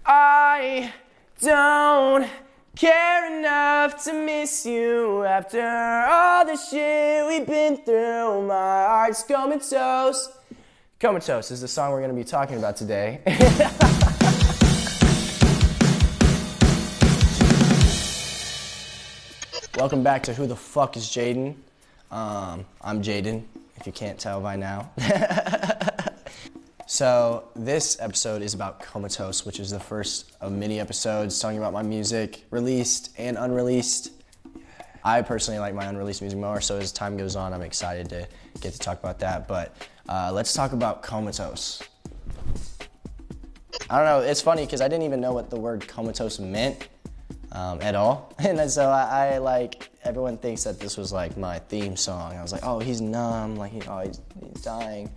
I don't care enough to miss you after all the shit we've been through. My heart's comatose. Comatose is the song we're going to be talking about today. Welcome back to Who the Fuck is Jayden? I'm Jayden, if you can't tell by now. So this episode is about Comatose, which is the first of many episodes talking about my music, released and unreleased. I personally like my unreleased music more, so as time goes on, I'm excited to get to talk about that. But let's talk about Comatose. I don't know, it's funny because I didn't even know what the word comatose meant at all. And so I like, everyone thinks that this was like my theme song. I was like, oh, he's numb, like he's dying.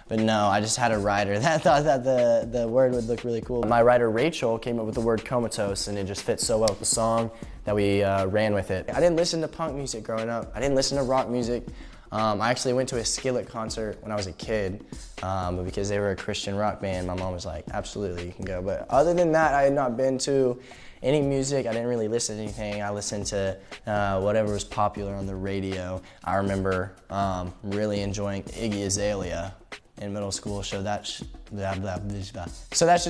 But no, I just had a writer that thought that the word would look really cool. My writer Rachel came up with the word comatose, and it just fits so well with the song that we ran with it. I didn't listen to punk music growing up. I didn't listen to rock music. I actually went to a Skillet concert when I was a kid, but because they were a Christian rock band, my mom was like, absolutely, you can go. But other than that, I had not been to any music. I didn't really listen to anything. I listened to whatever was popular on the radio. I remember really enjoying Iggy Azalea in middle school, so that should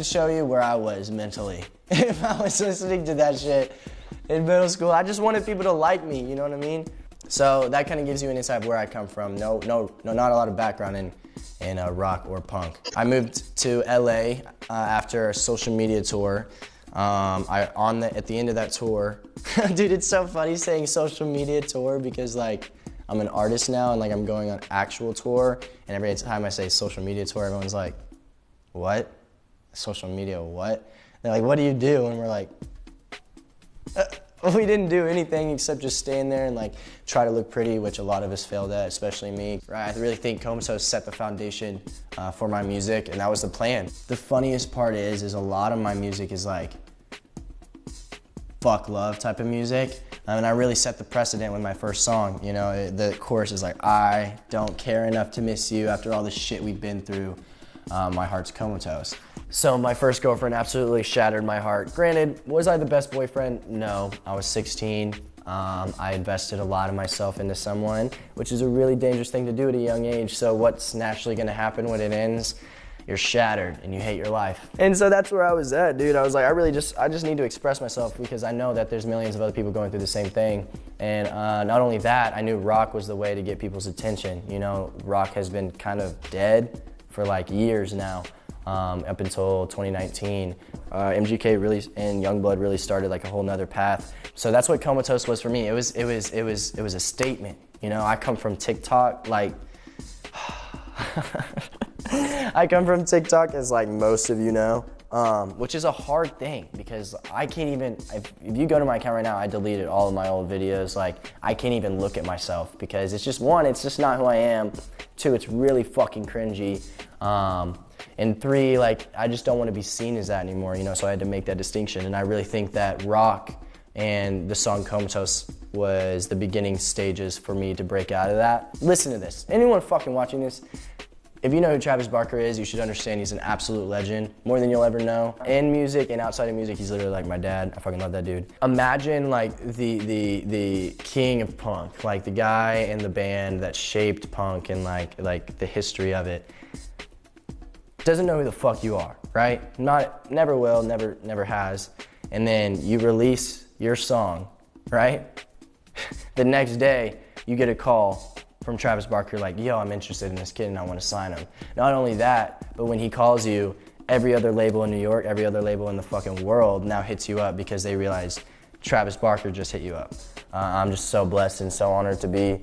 show you where I was mentally. If I was listening to that shit in middle school, I just wanted people to like me, you know what I mean? So that kind of gives you an insight of where I come from. No, not a lot of background in rock or punk. I moved to LA after a social media tour. At the end of that tour, dude, it's so funny saying social media tour because like I'm an artist now and like I'm going on actual tour, and every time I say social media tour, everyone's like, what? Social media what? They're like, what do you do? And we're like, we didn't do anything except just stand there and like try to look pretty, which a lot of us failed at, especially me. Right? I really think Comatose set the foundation for my music, and that was the plan. The funniest part is a lot of my music is like fuck love type of music. And I really set the precedent with my first song. You know, the chorus is like, I don't care enough to miss you after all the shit we've been through. My heart's comatose. So my first girlfriend absolutely shattered my heart. Granted, was I the best boyfriend? No, I was 16. I invested a lot of myself into someone, which is a really dangerous thing to do at a young age. So what's naturally gonna happen when it ends? You're shattered and you hate your life. And so that's where I was at, dude. I was like, I just need to express myself because I know that there's millions of other people going through the same thing. And not only that, I knew rock was the way to get people's attention. You know, rock has been kind of dead for like years now, up until 2019. MGK really and Youngblood really started like a whole nother path. So that's what Comatose was for me. It was a statement. You know, I come from TikTok, like I come from TikTok, as like most of you know, which is a hard thing because I can't even, if you go to my account right now, I deleted all of my old videos. Like, I can't even look at myself because it's just, one, it's just not who I am. Two, it's really fucking cringy. And three, like, I just don't want to be seen as that anymore, you know, so I had to make that distinction. And I really think that rock and the song Comatose was the beginning stages for me to break out of that. Listen to this. Anyone fucking watching this, if you know who Travis Barker is, you should understand he's an absolute legend, more than you'll ever know. In music and outside of music, he's literally like my dad. I fucking love that dude. Imagine like the king of punk, like the guy in the band that shaped punk and like the history of it. Doesn't know who the fuck you are, right? Never will, never has. And then you release your song, right? The next day, you get a call from Travis Barker like, yo, I'm interested in this kid and I want to sign him. Not only that, but when he calls you, every other label in New York, every other label in the fucking world now hits you up because they realize Travis Barker just hit you up. I'm just so blessed and so honored to be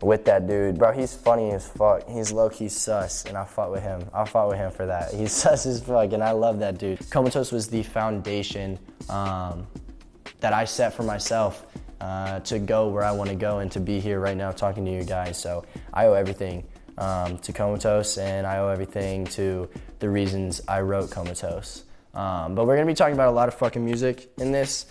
with that dude. Bro, he's funny as fuck. He's low-key sus, and I fought with him. I fought with him for that. He's sus as fuck, and I love that dude. Comatose was the foundation that I set for myself to go where I want to go and to be here right now talking to you guys. So I owe everything to Comatose, and I owe everything to the reasons I wrote Comatose. But we're gonna be talking about a lot of fucking music in this.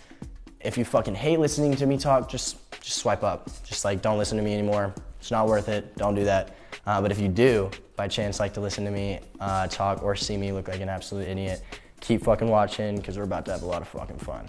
If you fucking hate listening to me talk, just swipe up. Just like, don't listen to me anymore. It's not worth it, don't do that. But if you do, by chance, like to listen to me talk or see me look like an absolute idiot, keep fucking watching because we're about to have a lot of fucking fun.